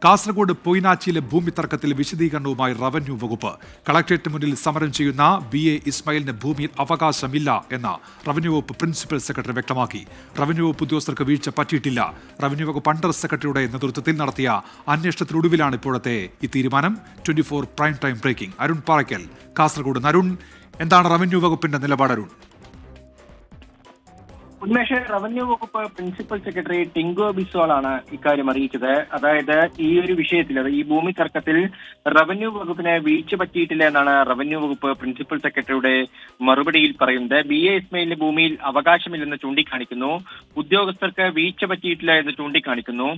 കാസർഗോഡ് പൊയ്നാച്ചിയിലെ ഭൂമി തർക്കത്തിൽ വിശദീകരണവുമായി റവന്യൂ വകുപ്പ്. കളക്ടറേറ്റിന് മുന്നിൽ സമരം ചെയ്യുന്ന BA ഇസ്മായിലിന് ഭൂമിയിൽ അവകാശമില്ല എന്ന് റവന്യൂ വകുപ്പ് പ്രിൻസിപ്പൽ സെക്രട്ടറി വ്യക്തമാക്കി. റവന്യൂ വകുപ്പ് ഉദ്യോഗസ്ഥർക്ക് വീഴ്ച പറ്റിയിട്ടില്ല. റവന്യൂ വകുപ്പ് അണ്ടർ സെക്രട്ടറിയുടെ നേതൃത്വത്തിൽ നടത്തിയ അന്വേഷണത്തിനൊടുവിലാണ് ഇപ്പോഴത്തെ ഈ തീരുമാനം. 24 prime time breaking. Arun Parakkal, Kasaragod. Arun, എന്താണ് റവന്യൂ വകുപ്പിന്റെ നിലപാട്? അരുൺ, ഉന്മേഷ്, റവന്യൂ വകുപ്പ് പ്രിൻസിപ്പൽ സെക്രട്ടറി ടിങ്കോ ബിസ്വാളാണ് ഇക്കാര്യം അറിയിച്ചത്. അതായത് ഈ ഒരു വിഷയത്തിൽ, ഈ ഭൂമി തർക്കത്തിൽ റവന്യൂ വകുപ്പിന് വീഴ്ച പറ്റിയിട്ടില്ല എന്നാണ് റവന്യൂ വകുപ്പ് പ്രിൻസിപ്പൽ സെക്രട്ടറിയുടെ മറുപടിയിൽ പറയുന്നത്. BA ഇസ്മായിലിന് ഭൂമിയിൽ അവകാശമില്ലെന്ന് ചൂണ്ടിക്കാണിക്കുന്നു. ഉദ്യോഗസ്ഥർക്ക് വീഴ്ച പറ്റിയിട്ടില്ല എന്ന് ചൂണ്ടിക്കാണിക്കുന്നു.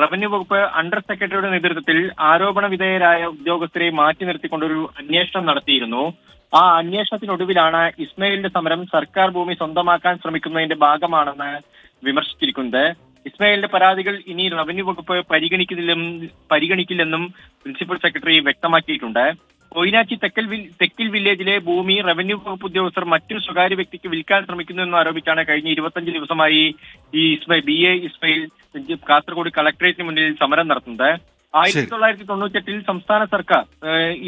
റവന്യൂ വകുപ്പ് അണ്ടർ സെക്രട്ടറിയുടെ നേതൃത്വത്തിൽ ആരോപണ വിധേയരായ ഉദ്യോഗസ്ഥരെ മാറ്റി നിർത്തിക്കൊണ്ടൊരു അന്വേഷണം നടത്തിയിരുന്നു. ആ അന്വേഷണത്തിനൊടുവിലാണ് ഇസ്മായിലിന്റെ സമരം സർക്കാർ ഭൂമി സ്വന്തമാക്കാൻ ശ്രമിക്കുന്നതിന്റെ ഭാഗമാണെന്ന് വിമർശിച്ചിരിക്കുന്നത്. ഇസ്മായിലിന്റെ പരാതികൾ ഇനി റവന്യൂ വകുപ്പ് പരിഗണിക്കില്ലെന്നും പ്രിൻസിപ്പൽ സെക്രട്ടറി വ്യക്തമാക്കിയിട്ടുണ്ട്. പൊയ്നാച്ചി തെക്കിൽ വില്ലേജിലെ ഭൂമി റവന്യൂ വകുപ്പ് ഉദ്യോഗസ്ഥർ മറ്റൊരു സ്വകാര്യ വ്യക്തിക്ക് വിൽക്കാൻ ശ്രമിക്കുന്നു ആരോപിച്ചാണ് കഴിഞ്ഞ 25 ദിവസമായി ഈ BA ഇസ്മായിൽ കാസർഗോഡ് കളക്ടറേറ്റിന് മുന്നിൽ സമരം നടത്തുന്നത്. 1998 സംസ്ഥാന സർക്കാർ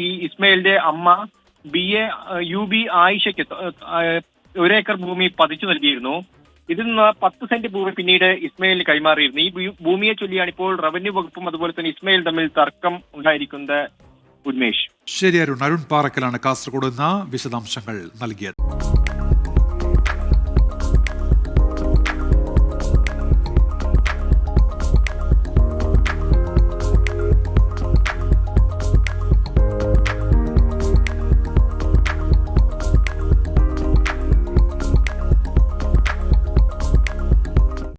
ഈ ഇസ്മായിലിന്റെ അമ്മ UB ആയിഷയ്ക്ക് 1 ഏക്കർ ഭൂമി പതിച്ചു നൽകിയിരുന്നു. ഇതിൽ നിന്ന് 10 സെന്റ് ഭൂമി പിന്നീട് ഇസ്മായിലിന് കൈമാറിയിരുന്നു. ഈ ഭൂമിയെ ചൊല്ലിയാണ് ഇപ്പോൾ റവന്യൂ വകുപ്പും അതുപോലെ തന്നെ ഇസ്മായിൽ തമ്മിൽ തർക്കം ഉണ്ടായിരിക്കുന്നത്. ഉന്മേഷ്, ശരി. അരുൺ പാറയ്ക്കലാണ് കാസർഗോഡ് നിന്ന് വിശദാംശങ്ങൾ നൽകിയത്.